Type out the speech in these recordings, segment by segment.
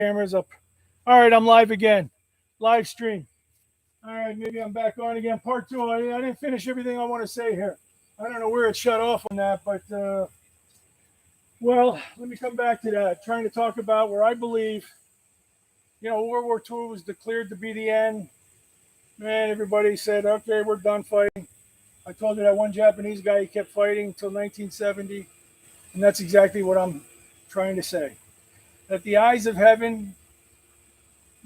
Cameras up. All right, I'm live again. Live stream. All right, maybe I'm back on again. Part two. I didn't finish everything I want to say here. I don't know where it shut off on that, but well, let me come back to that. Trying to talk about where I believe, World War II was declared to be the end. Man, everybody said, okay, we're done fighting. I told you that one Japanese guy, he kept fighting until 1970, and that's exactly what I'm trying to say. That the eyes of heaven,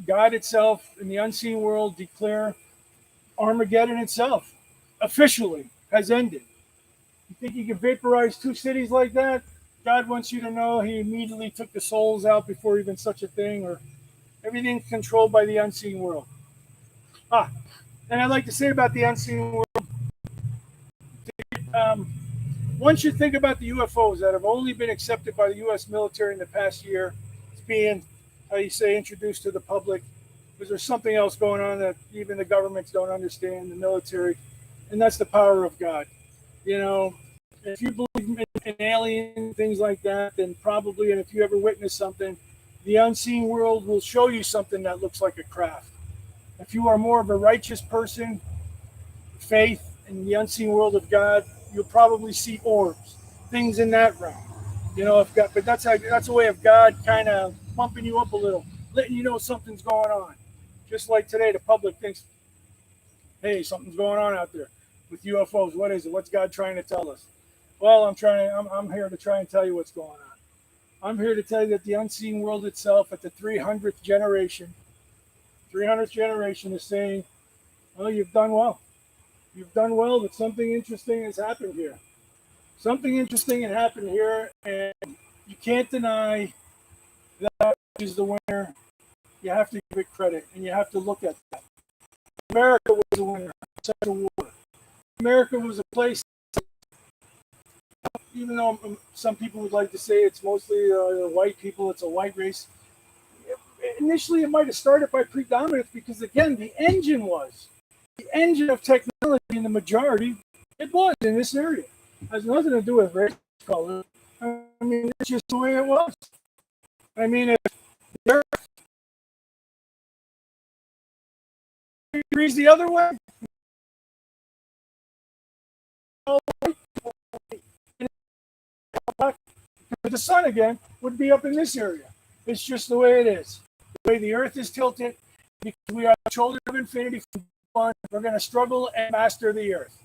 God itself, and the unseen world declare Armageddon itself officially has ended. You think you can vaporize two cities like that? God wants you to know He immediately took the souls out before even such a thing, or everything's controlled by the unseen world. And I'd like to say about the unseen world, um, once you think about the UFOs that have only been accepted by the U.S. military in the past year, it's being, how you say, introduced to the public, because there's something else going on that even the governments don't understand, the military, and that's the power of God. You know, if you believe in aliens, things like that, then probably, and if you ever witness something, the unseen world will show you something that looks like a craft. If you are more of a righteous person, faith in the unseen world of God, you'll probably see orbs, things in that realm. If God, but that's a way of God kind of pumping you up a little, letting you know something's going on. Just like today, the public thinks, "Hey, something's going on out there with UFOs. What is it? What's God trying to tell us?" Well, I'm here to try and tell you what's going on. I'm here to tell you that the unseen world itself, at the 300th generation, is saying, "Oh, you've done well. You've done well, but something interesting has happened here. Something interesting had happened here, and you can't deny that is the winner. You have to give it credit, and you have to look at that. America was the winner of such a war. America was a place, even though some people would like to say it's mostly white people, it's a white race. Initially, it might have started by predominance because, again, the engine of technology in the majority, it was in this area. It has nothing to do with race, color. I mean, it's just the way it was. I mean, if the earth degrees the other way, the sun again would be up in this area. It's just the way it is. The way the earth is tilted, because we are the children of infinity. We're going to struggle and master the earth.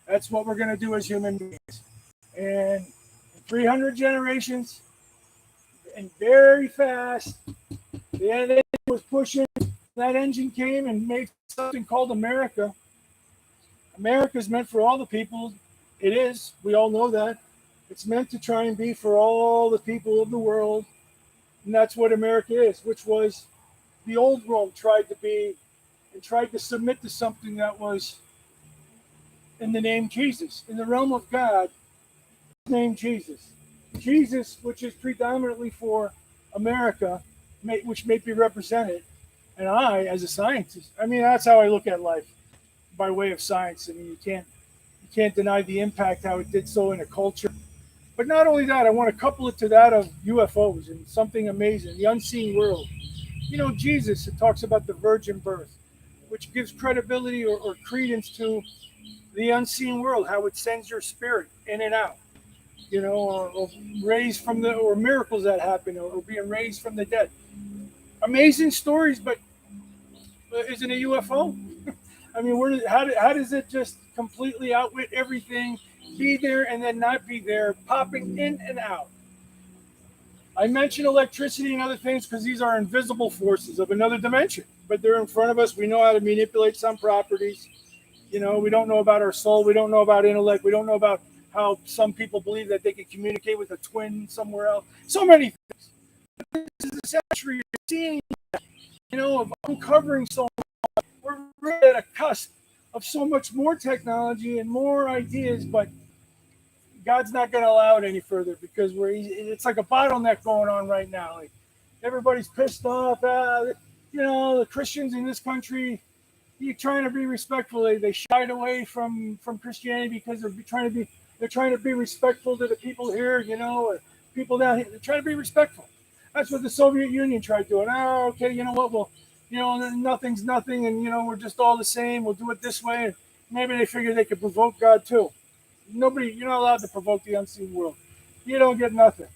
That's what we're going to do as human beings. And 300 generations, and very fast, the engine was pushing. That engine came and made something called America. America is meant for all the people. It is. We all know that. It's meant to try and be for all the people of the world. And that's what America is, which was the old Rome tried to be and tried to submit to something that was in the name Jesus, in the realm of God, name Jesus. Jesus, which is predominantly for America, which may be represented. And I, as a scientist, I mean, that's how I look at life by way of science. I mean, you can't deny the impact how it did so in a culture. But not only that, I want to couple it to that of UFOs and something amazing, the unseen world. Jesus, it talks about the virgin birth, which gives credibility or credence to the unseen world, how it sends your spirit in and out, or raised from or miracles that happen, or being raised from the dead. Amazing stories, but isn't a UFO? I mean, how does it just completely outwit everything, be there and then not be there, popping in and out? I mentioned electricity and other things because these are invisible forces of another dimension, but they're in front of us. We know how to manipulate some properties. We don't know about our soul. We don't know about intellect. We don't know about how some people believe that they can communicate with a twin somewhere else. So many things. This is a century of seeing, of uncovering so much. We're really at a cusp of so much more technology and more ideas, but God's not going to allow it any further because it's like a bottleneck going on right now. Like everybody's pissed off. The Christians in this country, you're trying to be respectful. They shied away from Christianity because they're trying to be respectful to the people here, or people down here. They're trying to be respectful. That's what the Soviet Union tried doing. Oh, okay, you know what? Well, nothing's nothing, and we're just all the same. We'll do it this way. And maybe they figured they could provoke God too. You're not allowed to provoke the unseen world. You don't get nothing.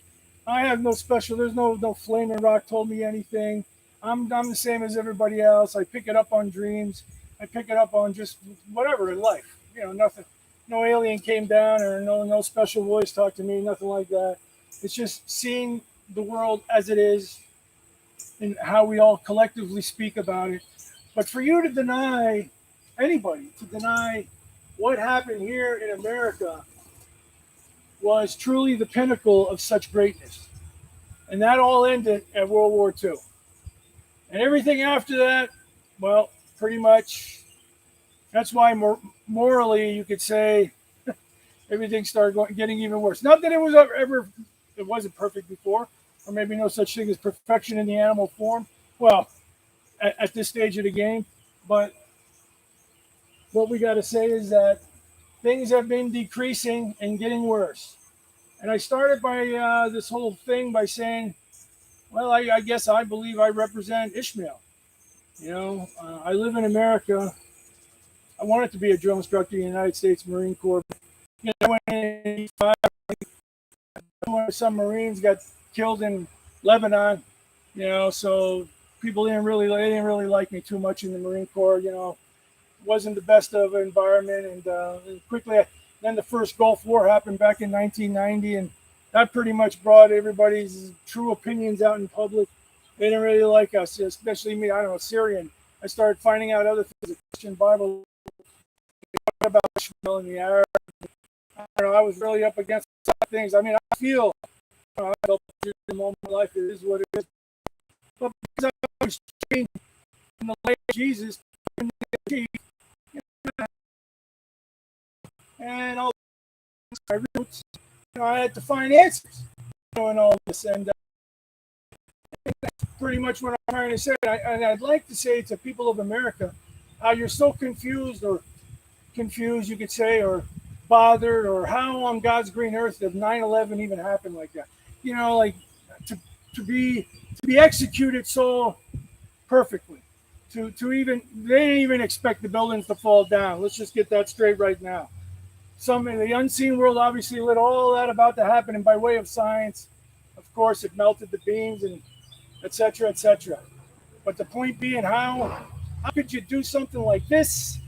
I have no special. There's no flaming rock told me anything. I'm the same as everybody else. I pick it up on dreams. I pick it up on just whatever in life. Nothing. No alien came down, or no special voice talked to me. Nothing like that. It's just seeing the world as it is and how we all collectively speak about it. But for you to deny anybody to deny what happened here in America was truly the pinnacle of such greatness. And that all ended at World War II. And everything after that, well, pretty much, that's why morally you could say everything started getting even worse. Not that it was it wasn't perfect before, or maybe no such thing as perfection in the animal form. Well, at this stage of the game. But what we got to say is that things have been decreasing and getting worse. And I started by this whole thing by saying, well, I guess I believe I represent Ishmael. I live in America. I wanted to be a drill instructor in the United States Marine Corps. I went in 85. Some Marines got killed in Lebanon. So people didn't really like me too much in the Marine Corps. Wasn't the best of an environment, and quickly then the first Gulf War happened back in 1990, and that pretty much brought everybody's true opinions out in public. They didn't really like us, especially me. I don't know, Syrian. I started finding out other things, the Christian Bible about Ishmael and the Arab. I don't know, I was really up against things. I mean, I feel I felt in my life, it is what it is. But because I was trained in the light of Jesus, and all my roots, I had to find answers in all this, and that's pretty much what I'm trying to say. And I'd like to say to people of America, how you're so confused, you could say, or bothered, or how on God's green earth did 9/11 even happen like that? Like to be executed so perfectly. To even they didn't even expect the buildings to fall down. Let's just get that straight right now. Some in the unseen world obviously let all that about to happen, and by way of science, of course, it melted the beams and etc. etc. But the point being, how could you do something like this,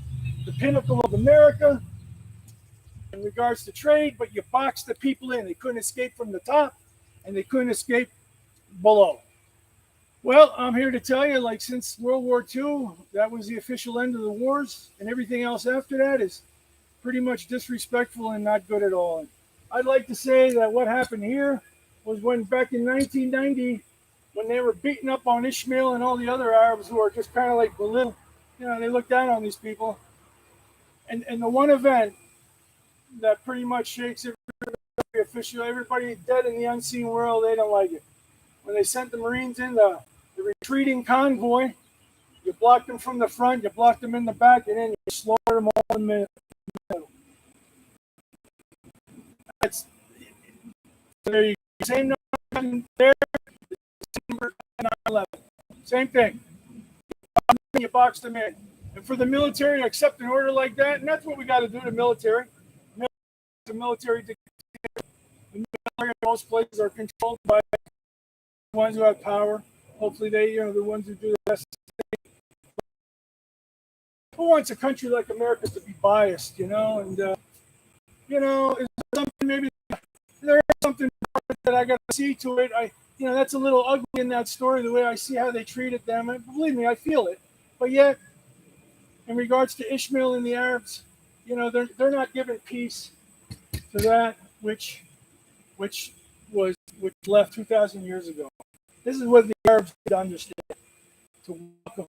the pinnacle of America, in regards to trade, but you boxed the people in? They couldn't escape from the top, and they couldn't escape below. Well, I'm here to tell you, like, since World War II, that was the official end of the wars, and everything else after that is pretty much disrespectful and not good at all. And I'd like to say that what happened here was when back in 1990, when they were beating up on Ishmael and all the other Arabs who are just kind of like belittled, they look down on these people. And the one event that pretty much shakes every official, everybody dead in the unseen world, they don't like it. When they sent the Marines in, the retreating convoy, you blocked them from the front, you blocked them in the back, and then you slaughtered them all in the middle. That's there. You same number there, number 9/11. Same thing. You box them in, and for the military to accept an order like that, and that's what we got to do to military. The military, the military in most places are controlled by the ones who have power. Hopefully, they, the ones who do the best. Who wants a country like America to be biased, and is something maybe there is something that I got to see to it. That's a little ugly in that story, the way I see how they treated them. And believe me, I feel it. But yet, in regards to Ishmael and the Arabs, they're not giving peace to that which left 2,000 years ago. This is what the Arabs need to understand, to welcome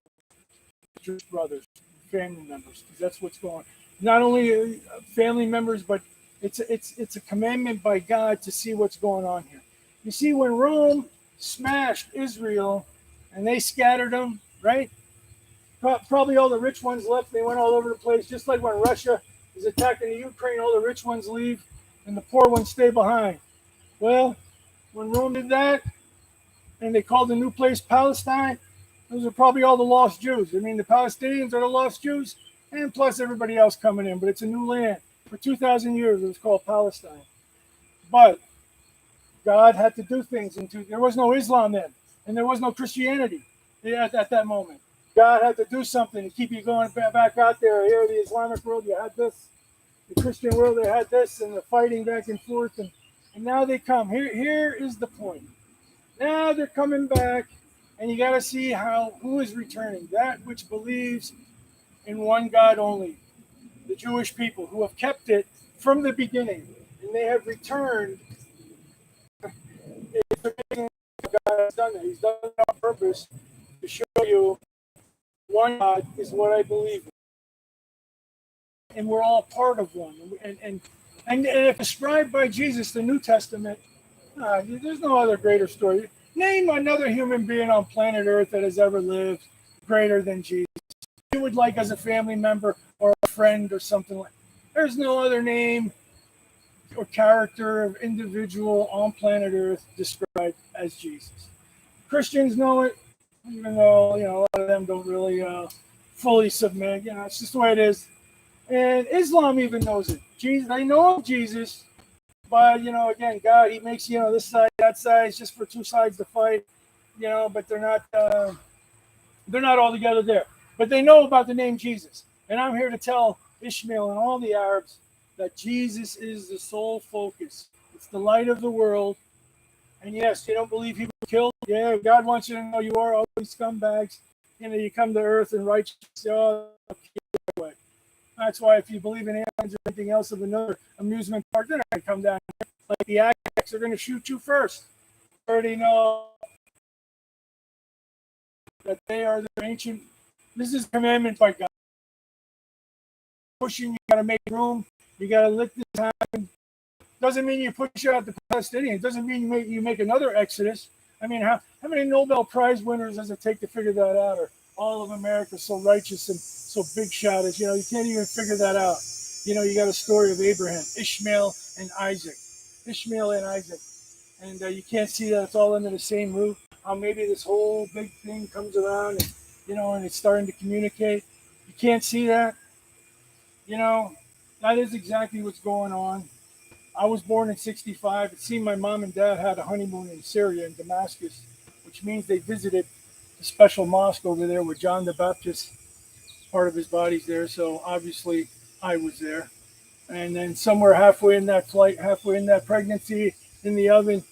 Jewish brothers, family members, because that's what's going on. Not only family members, but it's a commandment by God to see what's going on here. You see, when Rome smashed Israel and they scattered them, right? Probably all the rich ones left. They went all over the place, just like when Russia is attacking the Ukraine, all the rich ones leave and the poor ones stay behind. Well, when Rome did that, and they called the new place Palestine. Those are probably all the lost Jews. I mean, the Palestinians are the lost Jews, and plus everybody else coming in. But it's a new land. For 2,000 years, it was called Palestine. But God had to do things. There was no Islam then, and there was no Christianity at that moment. God had to do something to keep you going back out there. Here, the Islamic world, you had this. The Christian world, they had this, and the fighting back and forth. And now they come. Here is the point. Now they're coming back, and you got to see who is returning. That which believes in one God only. The Jewish people who have kept it from the beginning, and they have returned. God has done that. He's done it on purpose to show you one God is what I believe in. And we're all part of one. And if described by Jesus, the New Testament, there's no other greater story. Name another human being on planet Earth that has ever lived greater than Jesus. You would like as a family member or a friend or something like. There's no other name or character of individual on planet Earth described as Jesus. Christians know it, even though a lot of them don't really fully submit. It's just the way it is. And Islam even knows it. Jesus, they know Jesus, but again, God, He makes this side, that side. It's just for two sides to fight. But they're not all together there. But they know about the name Jesus, and I'm here to tell Ishmael and all the Arabs that Jesus is the sole focus. It's the light of the world. And yes, you don't believe He was killed. Yeah, God wants you to know you are all these scumbags. You come to earth and righteous. Okay, that's why if you believe in aliens or anything else of another amusement park, they're not going to come down here. Like the Aztecs are going to shoot you first. You already know that they are the ancient. This is a commandment by God. Pushing, you got to make room. You got to let this happen. Doesn't mean you push out the Palestinians. Doesn't mean you make another exodus. I mean, how many Nobel Prize winners does it take to figure that out? Or all of America so righteous and so big shot as you can't even figure that out. You got a story of Abraham, Ishmael and Isaac, and you can't see that it's all under the same roof. How maybe this whole big thing comes around and it's starting to communicate. You can't see that. That is exactly what's going on. I was born in 1965. It seemed my mom and dad had a honeymoon in Syria, in Damascus, which means they visited the special mosque over there where John the Baptist, part of his body's there. So obviously I was there. And then somewhere halfway in that flight, halfway in that pregnancy, in the oven,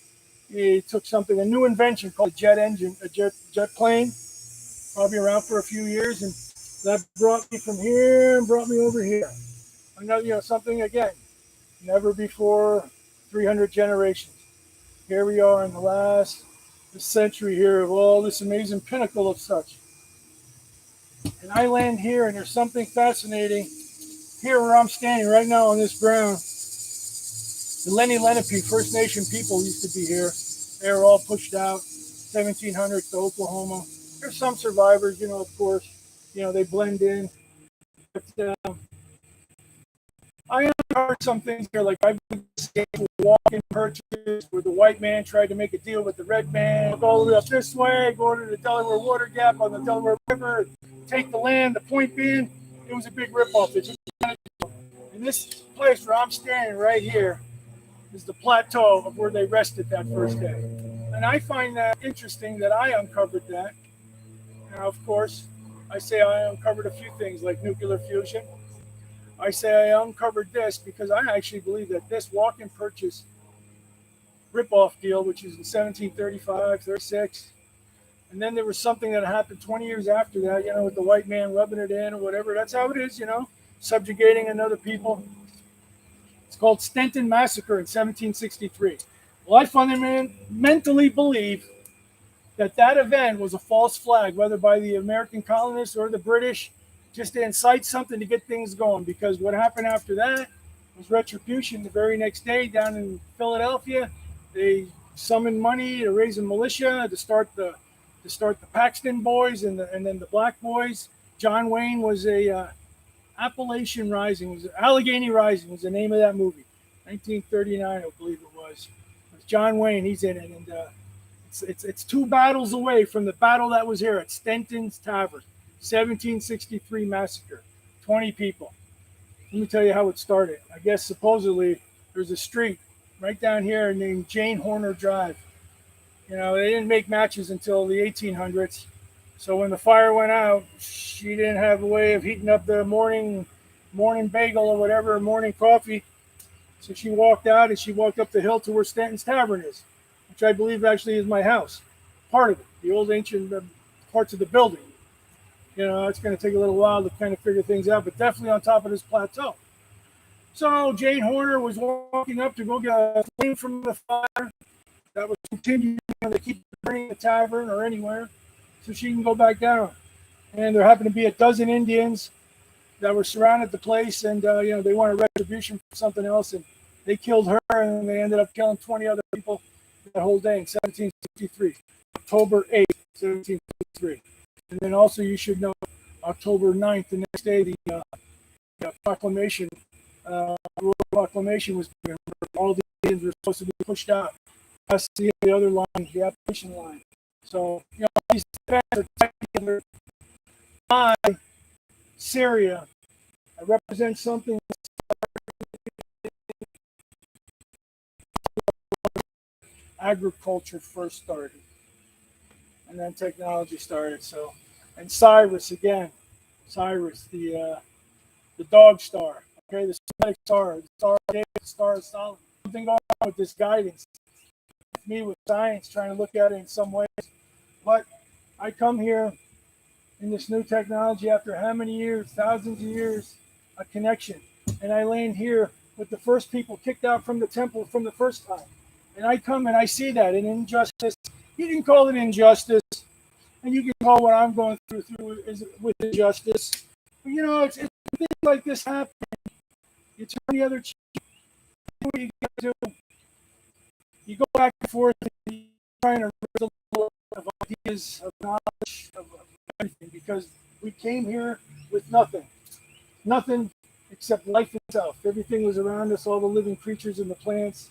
he took a new invention called a jet engine, a jet plane, probably around for a few years. And that brought me from here and brought me over here. Another, something again, never before 300 generations. Here we are in the last century here of all this amazing pinnacle of such. And I land here, and there's something fascinating here where I'm standing right now on this ground. The Lenni Lenape First Nation people used to be here. They were all pushed out, 1700s to Oklahoma. There's some survivors, of course. They blend in. But I uncovered some things here, like I walk-in purchase where the white man tried to make a deal with the red man, go all the way up this way, go to the Delaware Water Gap on the Delaware River, take the land. The point being, it was a big ripoff. And this place where I'm standing right here is the plateau of where they rested that first day. And I find that interesting that I uncovered that. Now, of course, I say I uncovered a few things like nuclear fusion. I say I uncovered this because I actually believe that this walk-in purchase ripoff deal, which is in 1735, 36, and then there was something that happened 20 years after that, with the white man rubbing it in or whatever. That's how it is, subjugating another people. It's called Stenton Massacre in 1763. Well, I fundamentally believe that event was a false flag, whether by the American colonists or the British, just to incite something to get things going. Because what happened after that was retribution. The very next day down in Philadelphia, they summoned money to raise a militia to start the Paxton Boys and then the Black Boys. John Wayne was Allegheny Rising was the name of that movie. 1939, I believe it was. It was John Wayne, he's in it. And It's two battles away from the battle that was here at Stenton's Tavern, 1763 massacre, 20 people. Let me tell you how it started. I guess supposedly there's a street right down here named Jane Horner Drive. You know, they didn't make matches until the 1800s. So when the fire went out, she didn't have a way of heating up the morning bagel or whatever, morning coffee. So she walked out and she walked up the hill to where Stanton's Tavern is, which I believe actually is my house. Part of it, the old ancient parts of the building. You know, it's going to take a little while to kind of figure things out, but definitely on top of this plateau. So Jane Horner was walking up to go get a flame from the fire that was continuing to keep burning the tavern or anywhere so she can go back down. And there happened to be a dozen Indians that were surrounded the place, and they wanted retribution for something else, and they killed her, and they ended up killing 20 other people that whole day in 1763, October 8th, 1763. And then also you should know, October 9th, the next day, the proclamation, Royal Proclamation was given. All the Indians were supposed to be pushed out past the other line, the Appalachian line. So, these events are technically by Syria. I represent something agriculture first started, and then technology started. So, and Cyrus again, Cyrus, the dog star, okay, the Semitic star, the star of David, the star of Solomon. Something going on with this guidance. Me with science, trying to look at it in some ways, but I come here in this new technology after how many years, thousands of years, a connection, and I land here with the first people kicked out from the temple from the first time, and I come and I see that an injustice. You can call it injustice, and you can call what I'm going through with injustice. But it's things like this happen. You turn the other cheek. What you got to do? You go back and forth, and you're trying to raise a little of ideas, of knowledge, of everything, because we came here with nothing except life itself. Everything was around us, all the living creatures and the plants.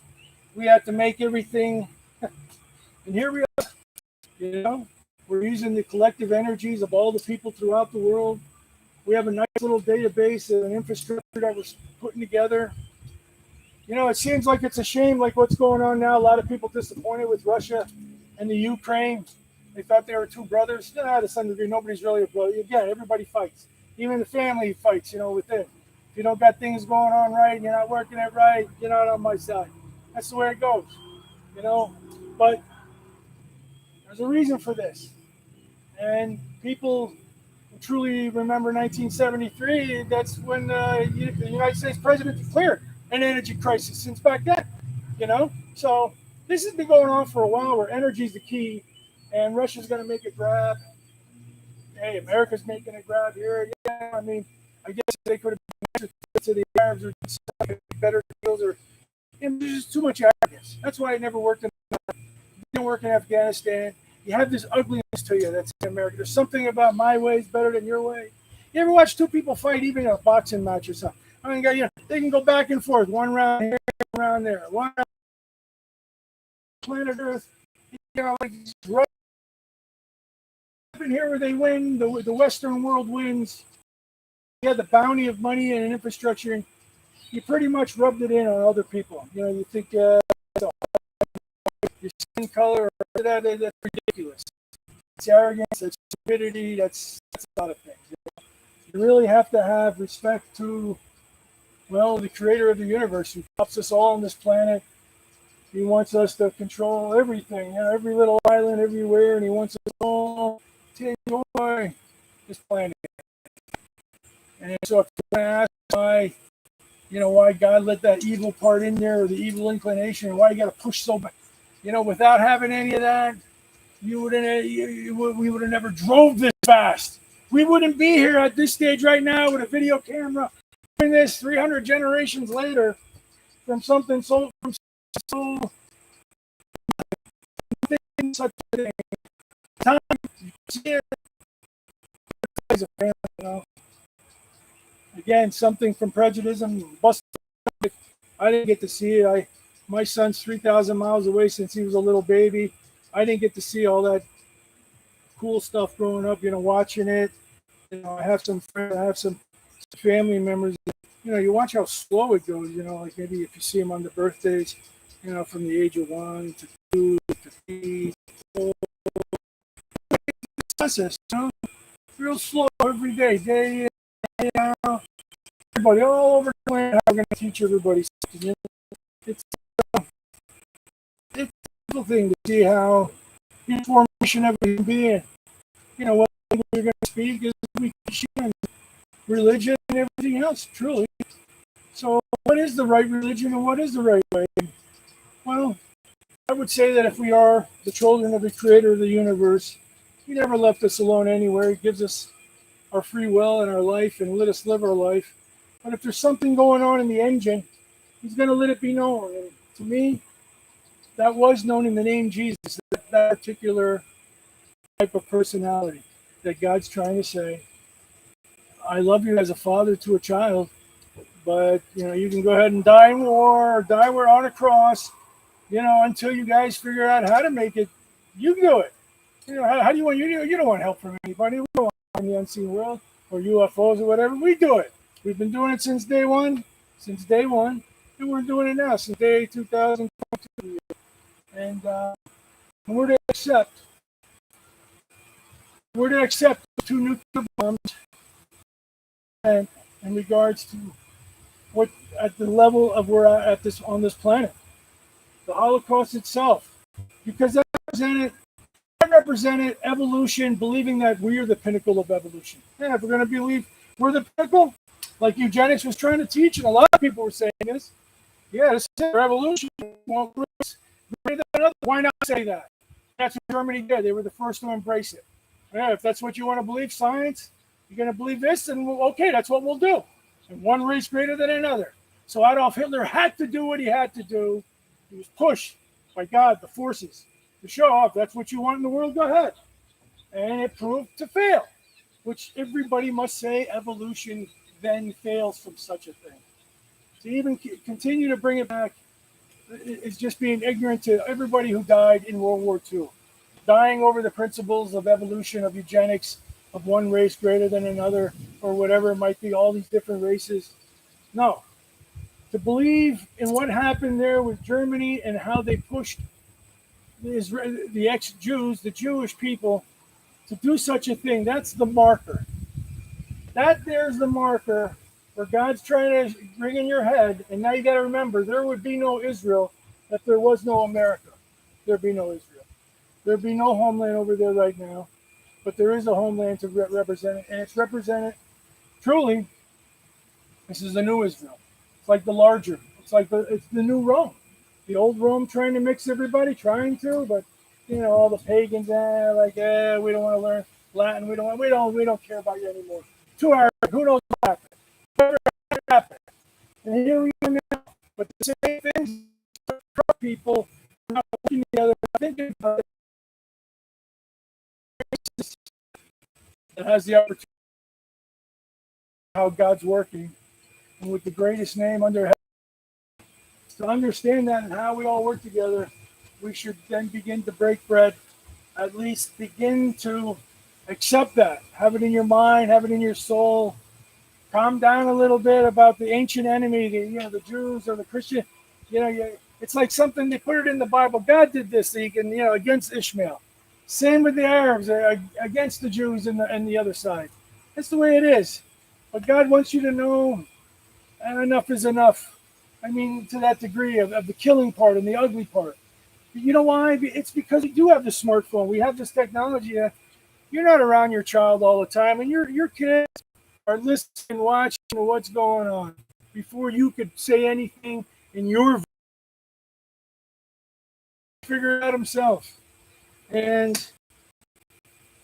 We had to make everything, and here we are. We're using the collective energies of all the people throughout the world. We have a nice little database and an infrastructure that we're putting together. It seems like it's a shame, like what's going on now. A lot of people disappointed with Russia and the Ukraine. They thought they were two brothers. To some degree, nobody's really a brother. Again, everybody fights. Even the family fights, within. If you don't got things going on right, and you're not working it right, you're not on my side. That's the way it goes, But there's a reason for this. And people who truly remember 1973, that's when the United States president declared an energy crisis since back then, So this has been going on for a while where energy is the key, and Russia's going to make a grab. Hey, America's making a grab here. Yeah, I mean, I guess they could have been to the Arabs or better deals, or there's just too much arrogance. That's why it never worked. Didn't work in Afghanistan. You have this ugliness to you that's in America. There's something about my way is better than your way. You ever watch two people fight, even in a boxing match or something? I mean, they can go back and forth, one round here, one round there, one round planet Earth. Like right in here where they win, the Western world wins. You have the bounty of money and infrastructure, and you pretty much rubbed it in on other people. You think your skin color, that's ridiculous. It's arrogance, that's stupidity, that's a lot of things. You really have to have respect to, the creator of the universe who puts us all on this planet. He wants us to control everything, every little island everywhere, and he wants us all to enjoy this planet. And so if you're going to ask why God let that evil part in there, or the evil inclination, why you got to push so much, without having any of that, we would have never drove this fast. We wouldn't be here at this stage right now with a video camera doing this 300 generations later from something so such a thing. Time, again, something from prejudice. I didn't get to see it. My son's 3,000 miles away since he was a little baby. I didn't get to see all that cool stuff growing up, watching it. I have some friends, I have some family members. You watch how slow it goes. Like maybe if you see them on the birthdays, from the age of 1 to 2 to 3, 4. Process, real slow every day, day in, day out. Everybody all over the planet, how we're going to teach everybody something. It's it's a beautiful thing to see how the formation of a human being. What we're going to speak is communication, religion, and everything else. Truly. So, what is the right religion and what is the right way? Well, I would say that if we are the children of the Creator of the universe, He never left us alone anywhere. He gives us our free will and our life and let us live our life. But if there's something going on in the engine, He's going to let it be known. And to me, that was known in the name Jesus, that particular type of personality that God's trying to say, I love you as a father to a child, but you can go ahead and die in war or die on a cross, until you guys figure out how to make it. You can do it. How do you want you don't want help from anybody. We don't want in the unseen world or UFOs or whatever. We do it. We've been doing it since day one, and we're doing it now since day 2022. And we're to accept the 2 nuclear bombs and in regards to what at the level of we're at this on this planet, the Holocaust itself, because that represented evolution, believing that we are the pinnacle of evolution. And if we're going to believe we're the pinnacle, like eugenics was trying to teach, and a lot of people were saying this, this is evolution. Won't why not say that? That's what Germany did. They were the first to embrace it. Yeah, if that's what you want to believe, science, you're going to believe this, and okay, that's what we'll do. And one race greater than another. So Adolf Hitler had to do what he had to do. He was pushed by God, the forces, to show off that's what you want in the world, go ahead. And it proved to fail, which everybody must say evolution then fails from such a thing. To even continue to bring it back is just being ignorant to everybody who died in World War II, dying over the principles of evolution, of eugenics, of one race greater than another, or whatever it might be, all these different races. No. To believe in what happened there with Germany and how they pushed the ex-Jews, the Jewish people, to do such a thing, that's the marker. There's the marker where God's trying to bring in your head, and now you got to remember, there would be no Israel if there was no America. There'd be no Israel. There'd be no homeland over there right now, but there is a homeland to represent it, and it's represented truly. This is the new Israel. It's like the larger. It's the new Rome. The old Rome trying to mix everybody, but all the pagans, we don't want to learn Latin. We don't care about you anymore. Too Arabic. Who knows what happened? And here we are now. But the same things, people not working together, thinking about it, that has the opportunity how God's working, and with the greatest name under heaven. To understand that and how we all work together, we should then begin to break bread, at least begin to accept that. Have it in your mind, have it in your soul. Calm down a little bit about the ancient enemy, the Jews or the Christian. It's like something, they put it in the Bible. God did this, against Ishmael. Same with the Arabs, against the Jews and the other side. That's the way it is. But God wants you to know, and enough is enough. I mean, to that degree of the killing part and the ugly part. But you know why? It's because we do have the smartphone. We have this technology. You're not around your child all the time, and your kids are listening, watching what's going on before you could say anything in your voice. Figure it out himself. And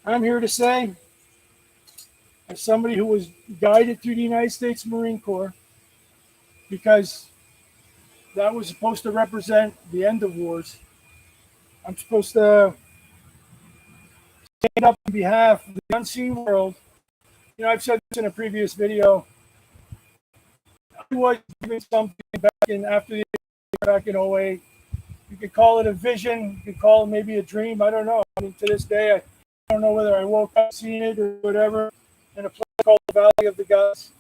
I'm here to say, as somebody who was guided through the United States Marine Corps, because that was supposed to represent the end of wars, I'm supposed to stand up on behalf of the unseen world. I've said this in a previous video. I was doing something back in 08, You could call it a vision. You could call it maybe a dream. I don't know. I mean, to this day, I don't know whether I woke up seeing it or whatever in a place called the Valley of the Gods.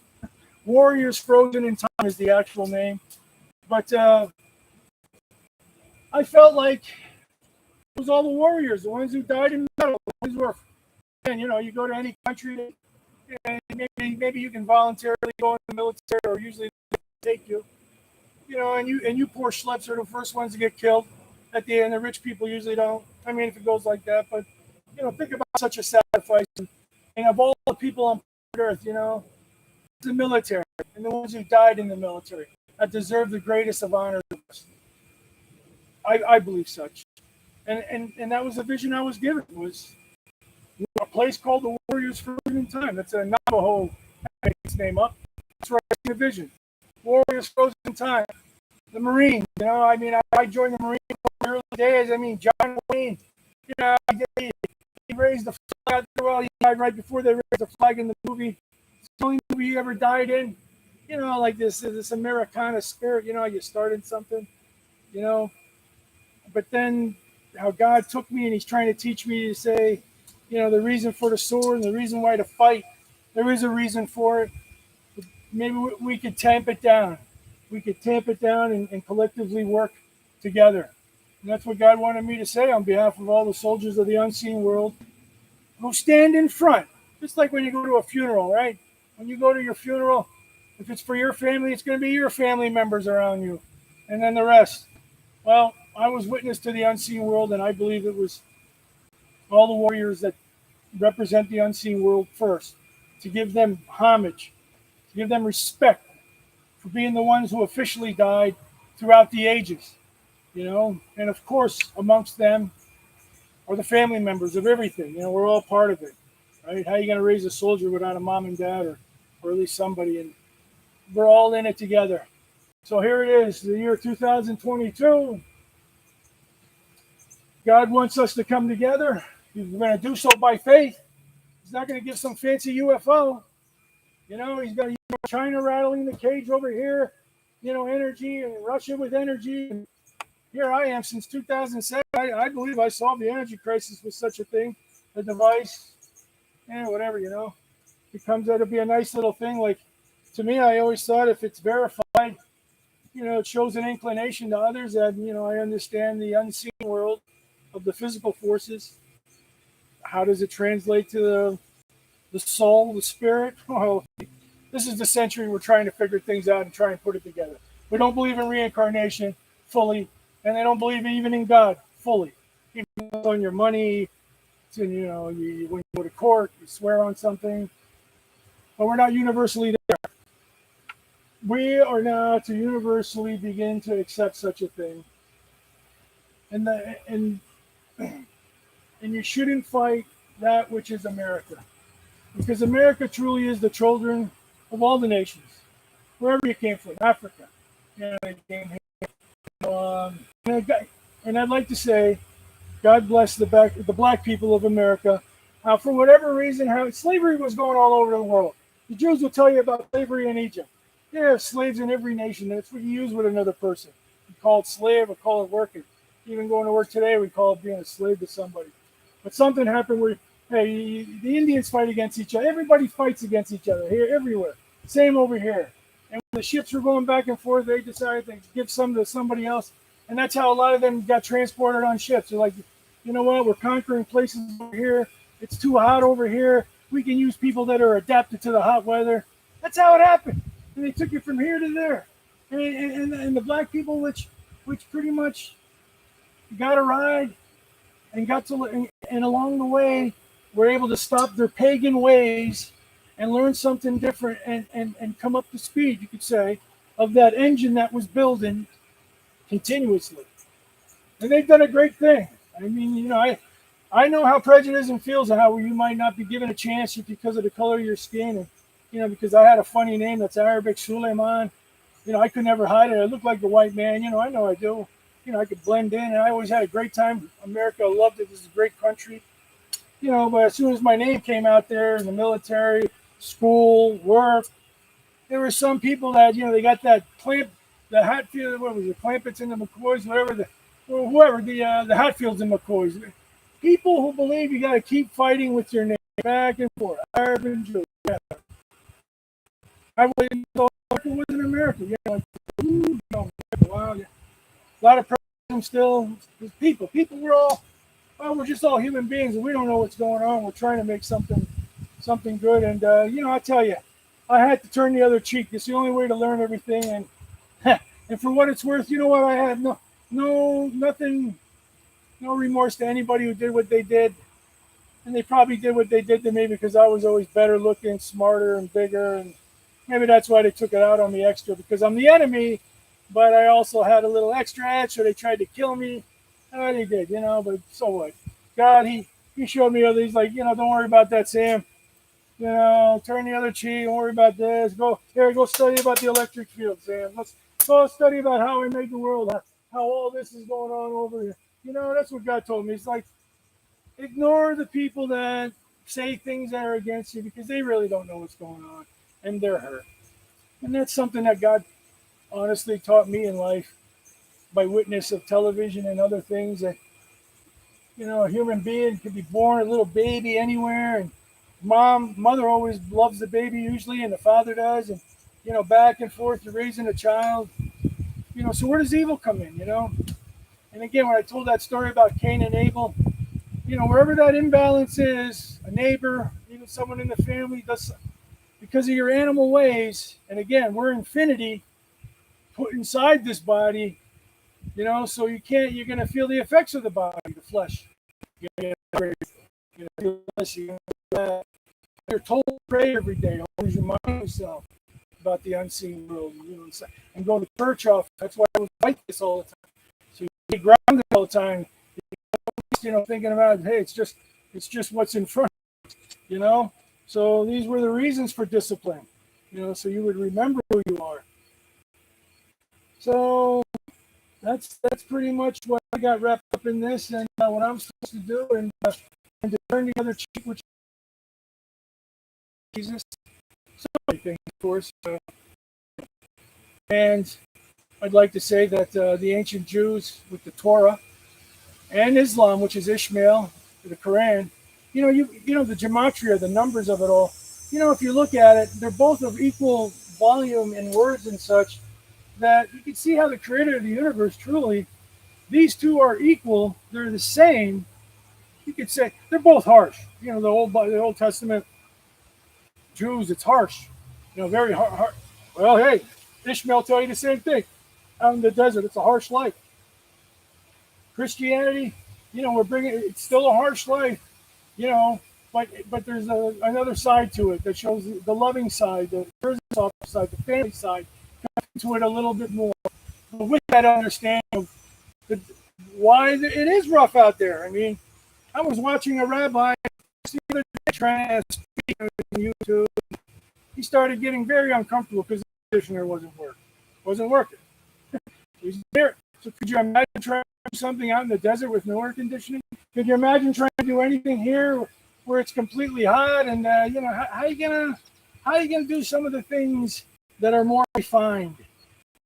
Warriors Frozen in Time is the actual name. But I felt like it was all the warriors, the ones who died in battle, the ones who were, and you go to any country, and maybe you can voluntarily go in the military, or usually they take you, and you poor schleps are the first ones to get killed at the end. The rich people usually don't. I mean, if it goes like that, but think about such a sacrifice, and of all the people on earth, the military and the ones who died in the military that deserve the greatest of honors. I believe such. And that was the vision I was given, was a place called the Warriors Frozen in Time. That's a Navajo, I make its name up. That's right in the vision. Warriors Frozen in Time. The Marines, I joined the Marines in the early days. I mean, John Wayne, he raised the flag. Well, he died right before they raised the flag in the movie. It's the only movie he ever died in. Like this Americana spirit, you started something, but then how God took me and he's trying to teach me to say, the reason for the sword and the reason why to fight, there is a reason for it. Maybe we could tamp it down. We could tamp it down and collectively work together. And that's what God wanted me to say on behalf of all the soldiers of the unseen world who stand in front. Just like when you go to a funeral, right? When you go to your funeral, if it's for your family, it's going to be your family members around you. And then the rest. Well, I was witness to the unseen world, and I believe it was all the warriors that represent the unseen world first, to give them homage, to give them respect for being the ones who officially died throughout the ages, And of course, amongst them are the family members of everything. We're all part of it, right? How are you going to raise a soldier without a mom and dad, or at least somebody? And we're all in it together. So here it is, the year 2022. God wants us to come together. He's going to do so by faith. He's not going to give some fancy UFO. He's got China rattling the cage over here, energy, and Russia with energy. And here I am since 2007. I believe I solved the energy crisis with such a thing, a device, whatever, It comes out to be a nice little thing. Like, to me, I always thought if it's verified, it shows an inclination to others that, I understand the unseen world of the physical forces. How does it translate to the soul, the spirit? Well, this is the century we're trying to figure things out and try and put it together. We don't believe in reincarnation fully, and they don't believe even in God fully. Even on your money, when you go to court, you swear on something, but we're not universally there. We are now to universally begin to accept such a thing, and you shouldn't fight that which is America, because America truly is the children of all the nations, wherever you came from, Africa, you came here. And I'd like to say, God bless the black people of America. For whatever reason, how slavery was going all over the world. The Jews will tell you about slavery in Egypt. They have slaves in every nation. That's what you use with another person. We call it slave, we call it working. Even going to work today, we call it being a slave to somebody. But something happened where, hey, the Indians fight against each other. Everybody fights against each other here, everywhere. Same over here. And when the ships were going back and forth, they decided to give some to somebody else. And that's how a lot of them got transported on ships. They're like, you know what, we're conquering places over here. It's too hot over here. We can use people that are adapted to the hot weather. That's how it happened. And they took you from here to there. And the black people, which pretty much got a ride and got to, and along the way, were able to stop their pagan ways and learn something different and come up to speed, you could say, of that engine that was building continuously. And they've done a great thing. I mean, I know how prejudice feels and how you might not be given a chance just because of the color of your skin. And, because I had a funny name that's Arabic, Suleiman. I could never hide it. I look like the white man. I know I do. I could blend in. And I always had a great time. America, I loved it. This is a great country. But as soon as my name came out there in the military, school, work, there were some people that, they got that clamp, the hat feel, what was it, Clampets and the McCoys, whatever. or whoever, the Hatfields and McCoys, people who believe you got to keep fighting with your name back and forth. Arab and Jew. Yeah. I waited until it was in America. Yeah, like, ooh, no, wow, yeah. A lot of problems still. People, we're all, well, we're just all human beings, and we don't know what's going on. We're trying to make something good, and I tell you, I had to turn the other cheek. It's the only way to learn everything, and and for what it's worth, you know what? I have nothing, no remorse to anybody who did what they did. And they probably did what they did to me because I was always better looking, smarter, and bigger. And maybe that's why they took it out on me extra because I'm the enemy, but I also had a little extra edge, so they tried to kill me. And they did, but so what? God, he showed me other. He's like, don't worry about that, Sam. Turn the other cheek. Don't worry about this. Go study about the electric field, Sam. Let's go study about how we made the world, how all this is going on over here. That's what God told me. It's like, ignore the people that say things that are against you because they really don't know what's going on and they're hurt. And that's something that God honestly taught me in life by witness of television and other things that, a human being could be born a little baby anywhere and mother always loves the baby usually and the father does. And, back and forth, you're raising a child, so where does evil come in? And again, when I told that story about Cain and Abel, wherever that imbalance is, a neighbor, even someone in the family does because of your animal ways. And again, we're infinity put inside this body, so you're going to feel the effects of the body, the flesh. You're told to pray every day, always remind yourself about the unseen world, and go to church often. That's why I was like this all the time. So you get grounded all the time. Thinking about, hey, it's just what's in front, So these were the reasons for discipline, so you would remember who you are. So that's pretty much what I got wrapped up in this, and what I'm supposed to do, and to turn the other cheek, which is Jesus. So many things, of course. And I'd like to say that the ancient Jews with the Torah and Islam, which is Ishmael, the Quran, the gematria, the numbers of it all, if you look at it, they're both of equal volume in words and such, that you can see how the creator of the universe truly, these two are equal, they're the same. You could say they're both harsh. The Old Testament Jews, it's harsh, very hard. Well, hey, Ishmael tell you the same thing. Out in the desert, it's a harsh life. Christianity, it's still a harsh life, but there's another side to it that shows the loving side, the soft side, the family side, comes into it a little bit more. But with that understanding of why it is rough out there. I mean, I was watching a rabbi the other day trying to speak on YouTube. He started getting very uncomfortable because the conditioner wasn't working. He's there. So could you imagine trying to do something out in the desert with no air conditioning? Could you imagine trying to do anything here where it's completely hot? And how are you gonna do some of the things that are more refined?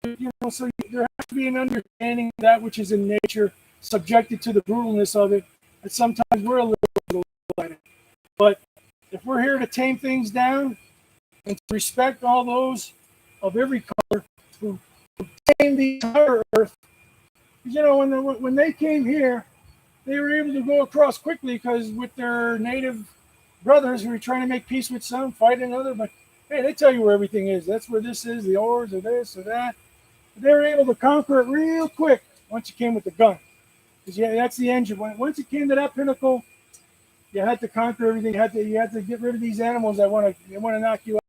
So there has to be an understanding of that which is in nature, subjected to the brutalness of it. And sometimes we're a little like it. But if we're here to tame things down and to respect all those of every color who tame the entire earth. When they came here, they were able to go across quickly because with their native brothers who were trying to make peace with some, fight another. But hey, they tell you where everything is. That's where this is, the oars or this or that. But they were able to conquer it real quick once you came with the gun. Because that's the engine. Once it came to that pinnacle, you had to conquer everything. You had to get rid of these animals that want to knock you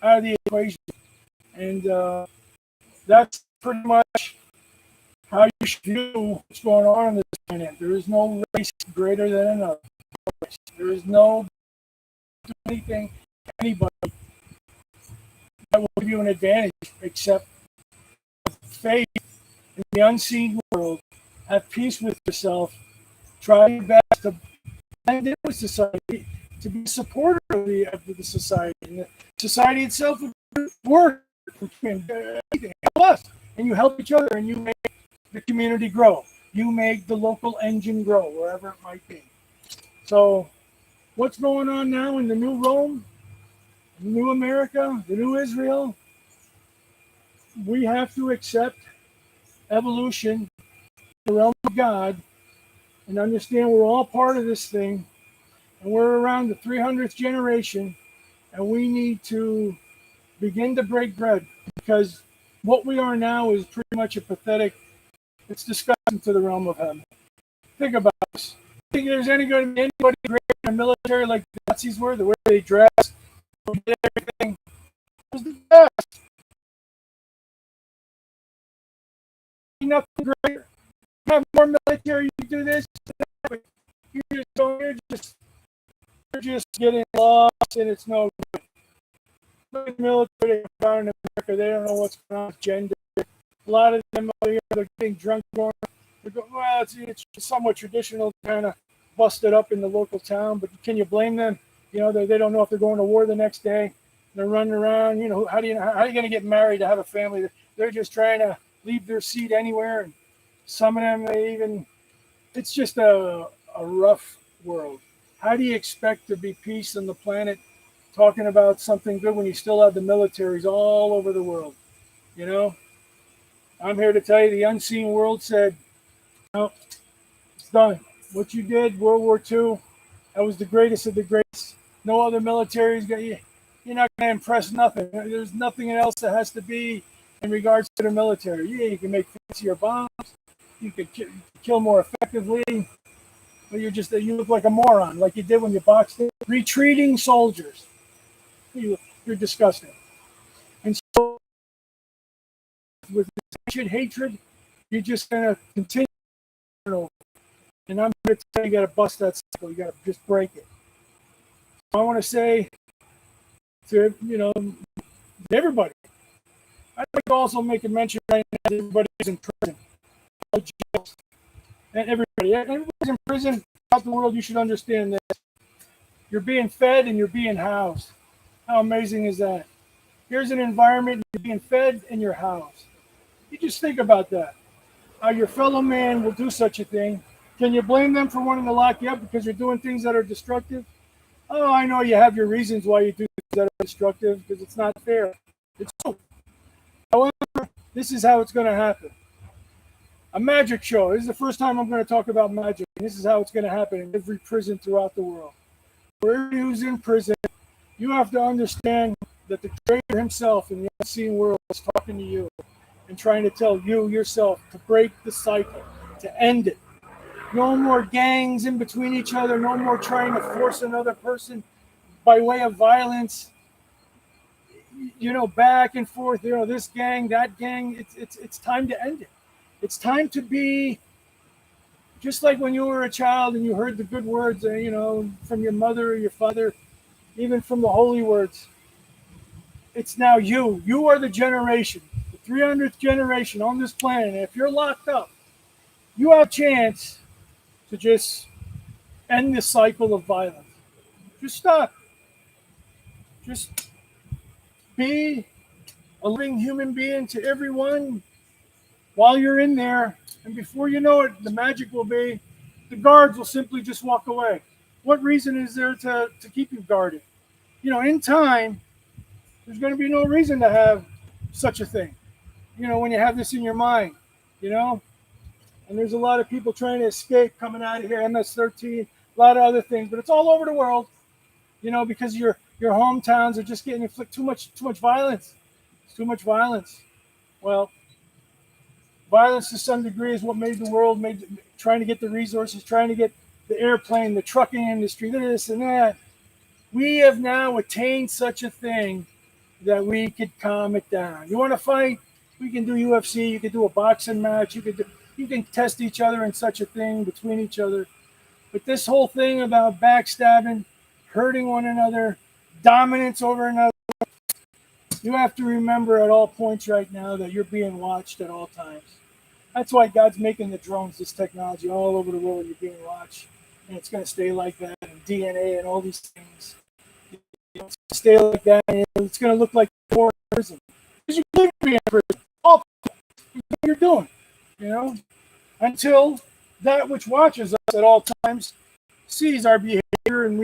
out of the equation. And that's pretty much how you should view what's going on in this planet. There is no race greater than another. There is no anything, anybody that will give you an advantage except faith in the unseen world. Have peace with yourself. Try your best to blend in with society, to be a supporter of the society. And the society itself would work and help us. And you help each other and you make the community grow. you make the local engine grow, wherever it might be. So, what's going on now in the new Rome, the new America, the new Israel? We have to accept evolution, the realm of God, and understand we're all part of this thing, and we're around the 300th generation, and we need to begin to break bread, because what we are now is pretty much a pathetic, it's disgusting to the realm of heaven. Think about this. Think there's anybody great in the military like the Nazis were, the way they dressed, everything. It was the best. Nothing greater. You have more military, you do this, but you're just getting lost, and it's no good. Look at the military down in America, they don't know what's going on with gender. A lot of them out here, they're getting drunk, well, it's somewhat traditional, kind of busted up in the local town, but can you blame them? You know, they don't know if they're going to war the next day. They're running around, you know, how are you going to get married to have a family? They're just trying to leave their seat anywhere, and some of them, it's just a rough world. How do you expect to be peace on the planet talking about something good when you still have the militaries all over the world? You know, I'm here to tell you the unseen world said, no, it's done. What you did, World War II, that was the greatest of the greats. No other militaries got you. You're not going to impress nothing. There's nothing else that has to be in regards to the military. Yeah, you can make fancier bombs. You can kill more effectively. But you look like a moron, like you did when you boxed in. Retreating soldiers. You're disgusting. And so, with this hatred, you're just going to continue. And I'm here to tell you, you got to bust that cycle. You got to just break it. So I want to say to, everybody, I'd like to also make a mention right now that everybody's in prison. And everybody's in prison throughout the world. You should understand this. You're being fed and you're being housed. How amazing is that? Here's an environment, you're being fed and you're housed. You just think about that. How your fellow man will do such a thing. Can you blame them for wanting to lock you up because you're doing things that are destructive? Oh, I know you have your reasons why you do things that are destructive, because it's not fair. It's true. However, this is how it's going to happen. A magic show. This is the first time I'm going to talk about magic. This is how it's going to happen in every prison throughout the world. For everybody who's in prison, you have to understand that the Creator himself in the unseen world is talking to you and trying to tell you yourself to break the cycle, to end it. No more gangs in between each other. No more trying to force another person by way of violence. Back and forth. This gang, that gang. It's time to end it. It's time to be just like when you were a child and you heard the good words, from your mother or your father, even from the holy words. It's now you. You are the generation, the 300th generation on this planet. And if you're locked up, you have a chance to just end this cycle of violence. Just stop. Just be a living human being to everyone while you're in there. And before you know it, the magic will be the guards will simply just walk away. What reason is there to keep you guarded? In time, there's going to be no reason to have such a thing. When you have this in your mind, and there's a lot of people trying to escape coming out of here, MS-13, a lot of other things, but it's all over the world, because your hometowns are just getting inflicted too much violence. It's too much violence. Well, violence to some degree is what made the world, trying to get the resources, trying to get the airplane, the trucking industry, this and that. We have now attained such a thing that we could calm it down. You want to fight? We can do UFC. You can do a boxing match. You can test each other in such a thing between each other. But this whole thing about backstabbing, hurting one another, dominance over another, you have to remember at all points right now that you're being watched at all times. That's why God's making the drones, this technology, all over the world. You're being watched, and it's going to stay like that. And DNA and all these things, it's going to stay like that. And it's going to look like you're in prison because you live in prison. All what you're doing, until that which watches us at all times sees our behavior and